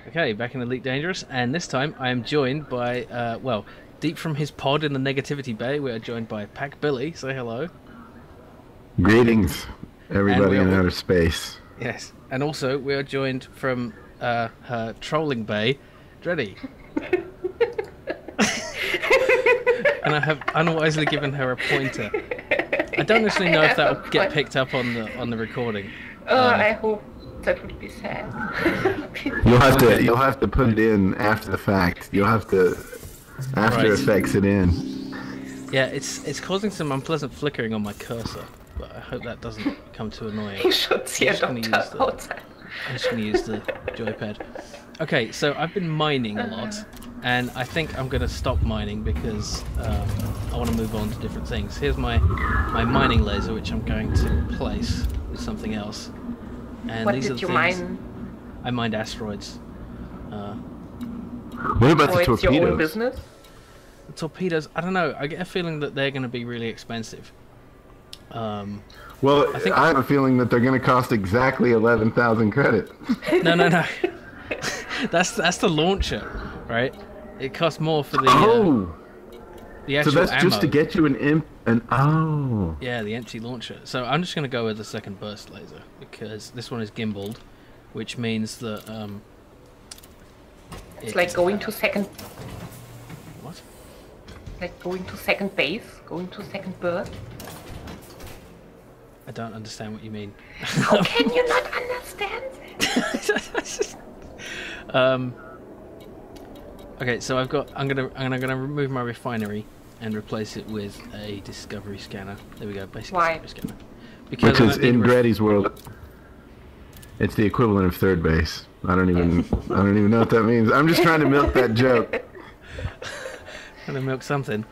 Okay, back in Elite Dangerous, and this time I am joined by, well, deep from his pod in the Negativity Bay, we are joined by Pack Billy. Say hello. Greetings, everybody in outer space. Yes, and also we are joined from her trolling bay, Dreddy. And I have unwisely given her a pointer. I don't actually know if that will get picked up on the recording. I hope that would be sad. You'll have to put it in after the fact. You'll have to After Effects it in. Yeah, it's causing some unpleasant flickering on my cursor, but I hope that doesn't come too annoying. You should see a doctor outside. I'm just going to use the joypad. Okay, so I've been mining a lot, and I think I'm going to stop mining because I want to move on to different things. Here's my mining laser, which I'm going to place with something else. And what these did are the you things mine? I mined asteroids. What about the it's torpedoes? your own business? The torpedoes, I don't know. I get a feeling that they're going to be really expensive. Well, I have a feeling that they're going to cost exactly 11,000 credit. No. That's the launcher, right? It costs more for the the actual so that's ammo. just to get you Yeah, the empty launcher. So I'm just going to go with the second burst laser because this one is gimbaled, which means that it's like going to second. What? Like going to second base, going to second burst. I don't understand what you mean. How can you not understand that? Okay, so I'm gonna remove my refinery and replace it with a discovery scanner. There we go, basic discovery scanner. Because in Dreddy's world, it's the equivalent of third base. I don't even know what that means. I'm just trying to milk that joke. Trying to milk something.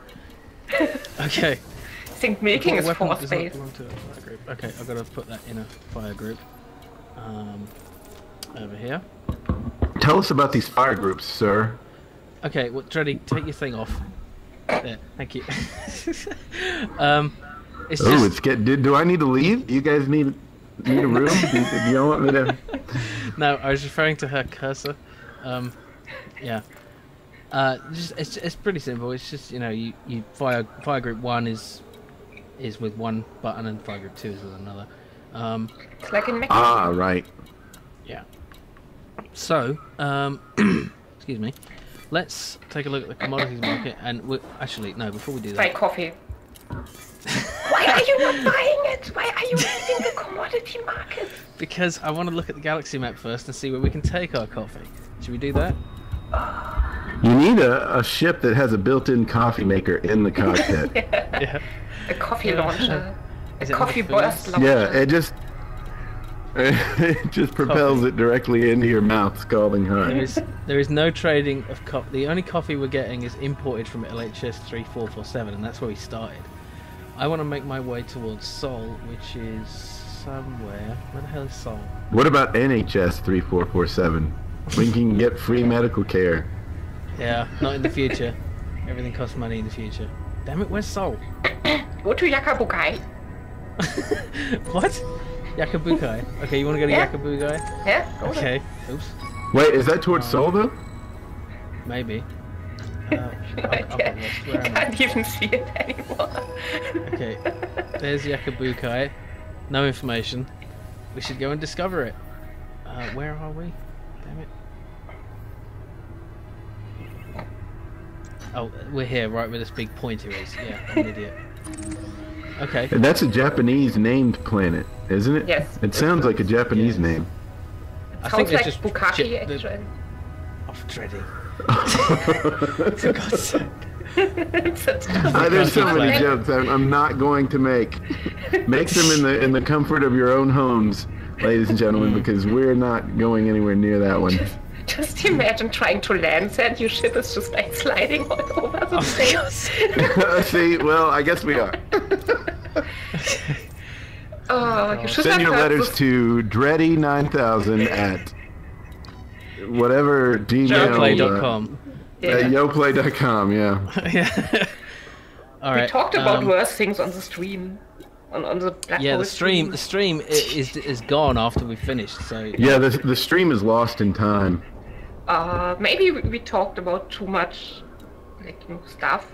Okay. I think milking is fourth base. Okay, I've got to put that in a fire group. Over here. Tell us about these fire groups, sir. Okay, well, Dreddy, take your thing off. There, thank you. It's do I need to leave? You guys need a room? do you don't want me to? No, I was referring to her cursor. Yeah. It's pretty simple. It's just you fire group 1 is with one button and fire group 2 is with another. It's like in Mexico. Right. Yeah. So, excuse me. Let's take a look at the commodities market, and actually no. Before we do that, buy coffee. Why are you not buying it? Why are you leaving the commodity market? Because I want to look at the galaxy map first and see where we can take our coffee. Should we do that? You need a ship that has a built-in coffee maker in the cockpit. Yeah. A coffee launcher. A coffee burst launcher. Yeah, it just propels it directly into your mouth, scalding hot. There is no trading of coffee. The only coffee we're getting is imported from LHS 3447, and that's where we started. I want to make my way towards Sol, which is somewhere. Where the hell is Sol? What about NHS 3447? We can get free medical care. Yeah, not in the future. Everything costs money in the future. Damn it, where's Sol? Go to Yakabukai. What? Yakabukai. Okay, you want to go to Yakabukai? Yeah. Okay. Oops. Wait, is that towards Seoul though? Maybe. I can't even see it anymore. Okay. There's Yakabukai. No information. We should go and discover it. Where are we? Damn it. Oh, we're here, right where this big pointer is. Yeah, I'm an idiot. Okay. And that's a Japanese named planet, isn't it? Yes. It sounds like a Japanese name. I think Sounds it's like just Bukashi, actually. Off Dreddy. For God's sake. There's so many jokes I'm not going to make. Make them in the comfort of your own homes, ladies and gentlemen, because we're not going anywhere near that one. Just imagine trying to land there and your ship is just like sliding all over the place. See, well, I guess we are. Oh, you should Send have your heard letters this. to Dreddy9000 at whatever Gmail. Yoplay.com. Yoplay.com, yeah. Yeah. All right. We talked about worse things on the stream. On the Black Yeah, Hole the stream is gone after we finished. So Yeah, the stream is lost in time. Maybe we talked about too much, like, new stuff.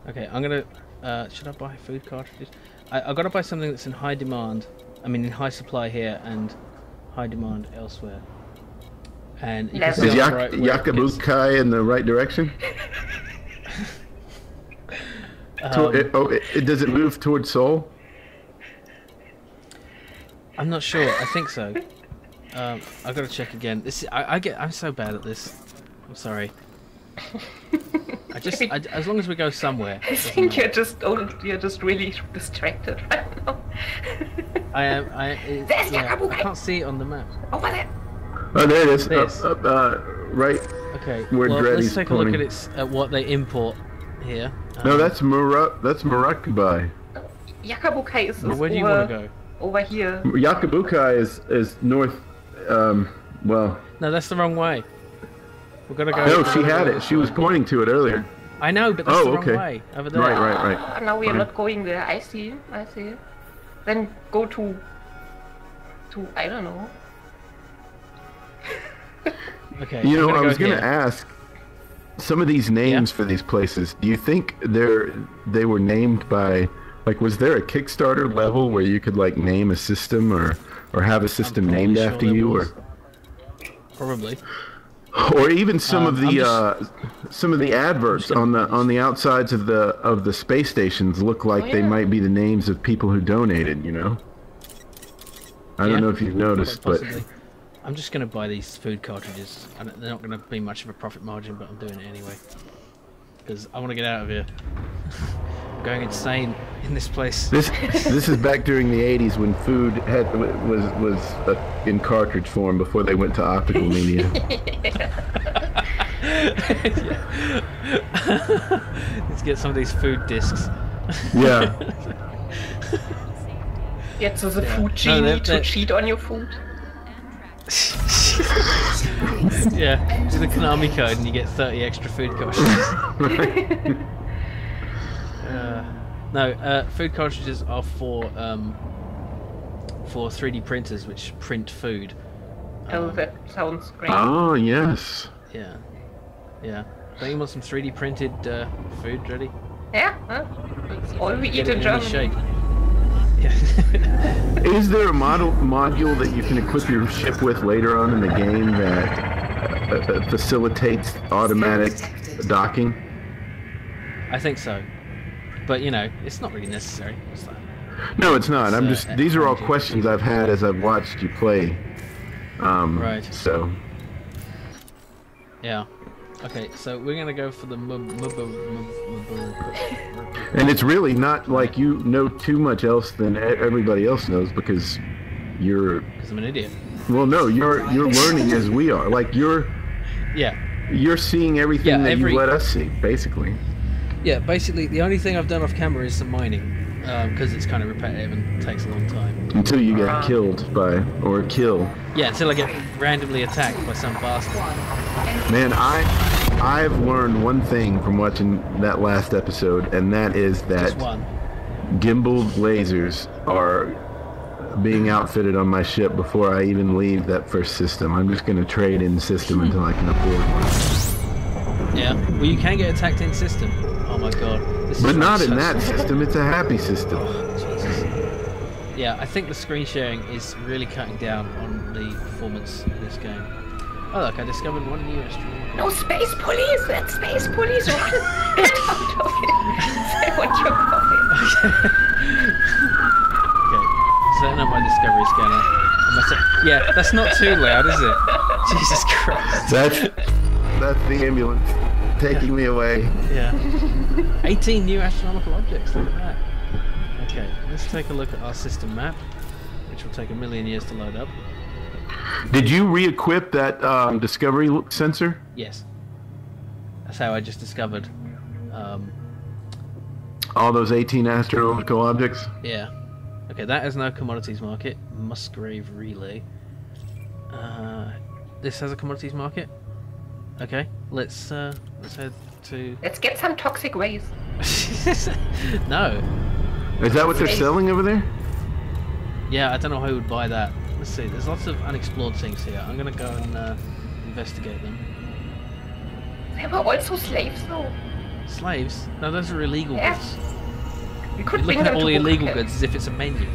Okay, I'm gonna. Should I buy food cartridges? I've got to buy something that's in high demand. I mean, in high supply here and high demand elsewhere. And you can see Is on the right where it gets- Yakabukai in the right direction? Does it move towards Seoul? I'm not sure. I think so. I've got to check again. I'm so bad at this. I'm sorry. As long as we go somewhere. I think you're just really distracted right now. I am. There's I Yakabukai. can't see it on the map. Over there. Oh, there it is. This. Right. Okay. Where well, Dreddy's let's take pointing. a look at what they import here. No, that's Murakubai. Yakabukai is Well, where do you want to go? over here. Yakabukai is north. Well. No, that's the wrong way. We're gonna go. No, she had it. She was pointing to it earlier. I know, but that's the wrong okay. way. Over there. Right. Now we are not going there. I see. Then go to I don't know. Okay. You know, I was going gonna ask. Some of these names for these places, do you think they were named by, like, was there a Kickstarter level where you could, like, name a system or have a system named sure after there you, was. Probably. or even some of the adverts on the outsides of the space stations look like they might be the names of people who donated, you know? I don't know if you've noticed, but I'm just going to buy these food cartridges. They're not going to be much of a profit margin, but I'm doing it anyway. Because I want to get out of here. I'm going insane in this place. This is back during the 80s when food was in cartridge form before they went to optical media. Let's get some of these food discs. Yeah. Jetzt so the food genie to cheat on your food. Yeah, do the Konami code and you get 30 extra food cartridges. No, food cartridges are for 3D printers which print food. Oh, that sounds great. Oh, yes. Yeah. Don't you want some 3D printed food ready? Yeah, huh? That's all we eat in Germany. Germany. Yeah. Is there a module that you can equip your ship with later on in the game that facilitates automatic docking? I think so. But, you know, it's not really necessary. It's like, No, it's not. These are all questions I've had as I've watched you play. Right. So. Yeah. Okay, so we're gonna go for the And it's really not like you know too much else than everybody else knows because you're. Because I'm an idiot. Well, no, you're learning as we are. Like you're seeing everything that you let us see, basically. Yeah, basically the only thing I've done off camera is some mining, because it's kind of repetitive and takes a long time. Until you get killed by or kill. Yeah, until I get randomly attacked by some bastard. Man, I've learned one thing from watching that last episode, and that is that gimbaled lasers are being outfitted on my ship before I even leave that first system. I'm just going to trade in system until I can afford one. Yeah, well you can get attacked in system. Oh my god. But not in that system, it's a happy system. Oh, Jesus. Yeah, I think the screen sharing is really cutting down on the performance in this game. Oh look, I discovered one new astronaut. No, space police! That's space police! Run out of it! Say what you're going. Okay, setting up my discovery scanner. Yeah, that's not too loud, is it? Jesus Christ. That's the ambulance taking me away. Yeah. 18 new astronomical objects, look at that. Okay, let's take a look at our system map, which will take a million years to load up. Did you re-equip that discovery sensor? Yes. That's how I just discovered. All those 18 astronomical objects? Yeah. Okay, that is no commodities market. Musgrave relay. This has a commodities market. Okay, let's head to. Let's get some toxic waste. No. Is that what they're selling over there? Yeah, I don't know who would buy that. Let's see. There's lots of unexplored things here. I'm gonna go and investigate them. They were also slaves, though. Slaves? No, those are illegal goods. We could You're bring looking at them all to the illegal book camp. goods as if it's a menu.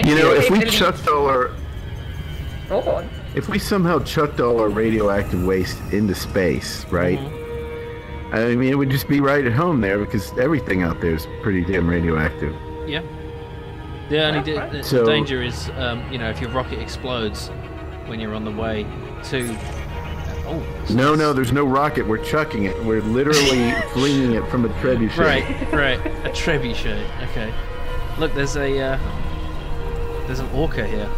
You know, if we chucked all our... Go on. If we somehow chucked all our radioactive waste into space, right? I mean, it would just be right at home there because everything out there is pretty damn radioactive. Yeah. The only the danger is, you know, if your rocket explodes when you're on the way to... No, there's no rocket. We're chucking it. We're literally flinging it from a trebuchet. Right. A trebuchet. Okay. Look, there's an orca here.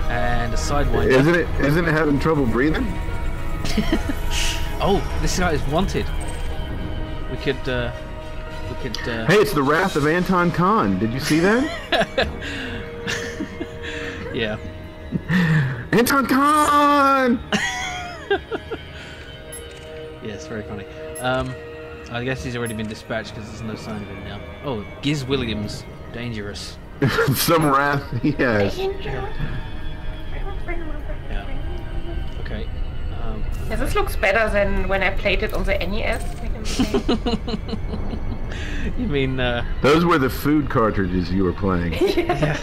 And a sidewinder. Isn't it having trouble breathing? Oh, this guy is wanted. We could. Hey, it's the Wrath of Anton Khan. Did you see that? Yeah. Anton Khan! Yes, very funny. I guess he's already been dispatched because there's no sign of him now. Oh, Giz Williams, dangerous. Some wrath he has. Yeah. Okay. Yeah, this looks better than when I played it on the NES. You mean those were the food cartridges you were playing. Yeah.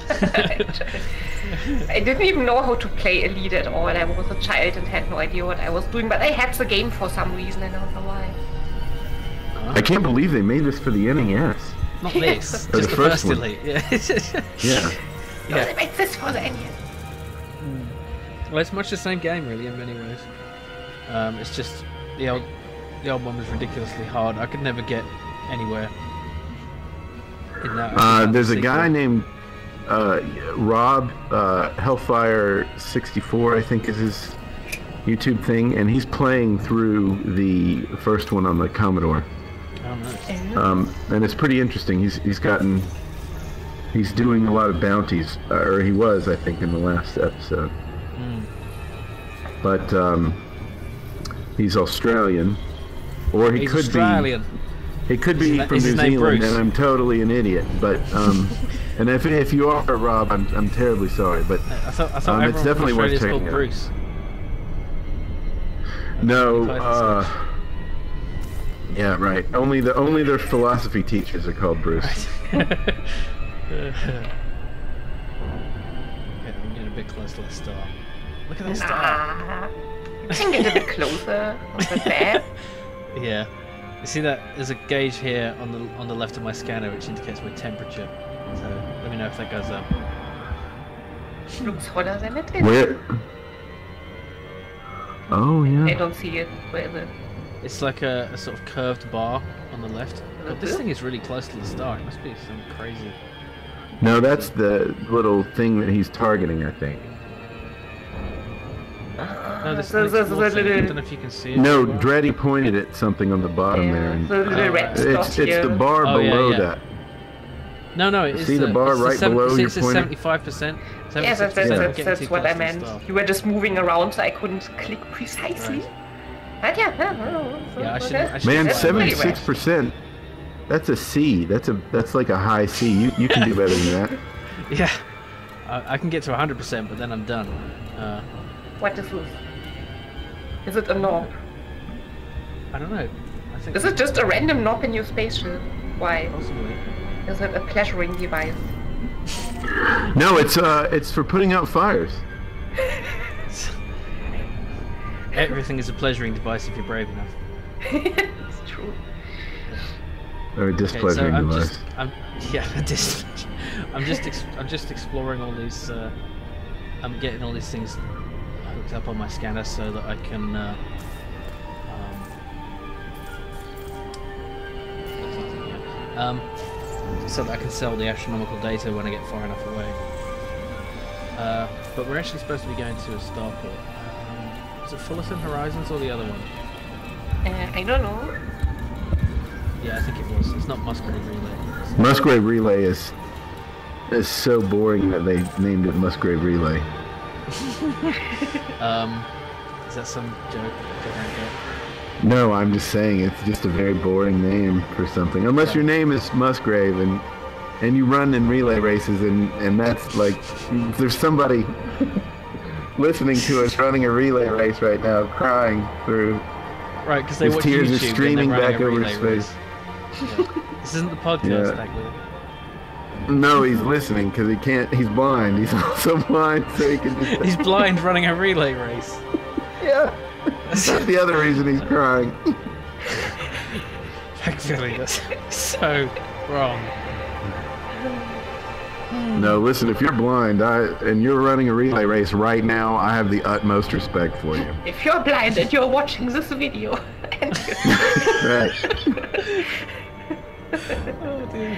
I didn't even know how to play Elite at all. I was a child and had no idea what I was doing, but I had the game for some reason. I don't know why. I can't believe they made this for the NES. Not this, Or just the the first first one. Elite. Yeah. No, Yeah. they made this for the NES. Well, it's much the same game, really, in many ways. It's just the old one was ridiculously hard. I could never get anywhere in that. There's a guy named Rob Hellfire 64, I think is his YouTube thing, and he's playing through the first one on the Commodore. Oh, nice. And it's pretty interesting. He's doing a lot of bounties, or he was, I think, in the last episode. But he's Australian, or he could Australian. be. He could be from is New his name Zealand, Bruce? and I'm totally an idiot. But and if you are Rob, I'm terribly sorry. But I thought everyone it's definitely from worth Australia's called checking out. Bruce. No. Yeah, right. Only their philosophy teachers are called Bruce. Okay, I'm getting a bit close to the star. Look at that star. You can get a bit closer. Not that bad. Yeah. You see that there's a gauge here on the left of my scanner which indicates my temperature. So let me know if that goes up. Looks hotter than it is. Where? Oh I yeah. don't see it. Where is it? It's like a sort of curved bar on the left. But this thing is really close to the star. It must be some crazy. No, that's the little thing that he's targeting, I think. No, this So makes there's more a sense. I little- don't know if you can see it. No, as well. Dreddy pointed at something on the bottom there. And the little red spot it's here. the bar Oh, yeah, below yeah. that. No, it is. See the bar right below you your pointer? 75%. Yeah, that's what I meant. Star. You were just moving around, so I couldn't click precisely. Right. But yeah, Yeah, I should. Man, That's pretty 76%. That's a C. That's like a high C. You can do better than that. Yeah, I can get to 100%, but then I'm done. What is this? Is it a knob? I don't know. I think Is it just a random knob in your spaceship? Why? possibly. Is it a pleasuring device? No, it's for putting out fires. Everything is a pleasuring device if you're brave enough. It's true. Or a displeasuring device. I'm just exploring all these. I'm getting all these things hooked up on my scanner so that I can. So that I can sell the astronomical data when I get far enough away. But we're actually supposed to be going to a starport. Is it Fullerton Horizons or the other one? I don't know. Yeah, I think it was. It's not Musgrave Relay. Musgrave Relay is so boring that they named it Musgrave Relay. Is that some joke? No, I'm just saying it's just a very boring name for something. Unless your name is Musgrave and and you run in relay races, and that's like, if there's somebody listening to us running a relay race right now, crying through. Right, because they his watch tears YouTube are streaming and they're back running a over his relay face. race. Yeah. This isn't the podcast, Dagwood. No, he's listening because he can't. He's blind. He's also blind, so he can. Just... He's blind running a relay race. Yeah. That's the other reason he's crying. Actually, that's so wrong. No, listen. If you're blind, and you're running a relay race right now, I have the utmost respect for you. If you're blind and you're watching this video, Right. Oh dear.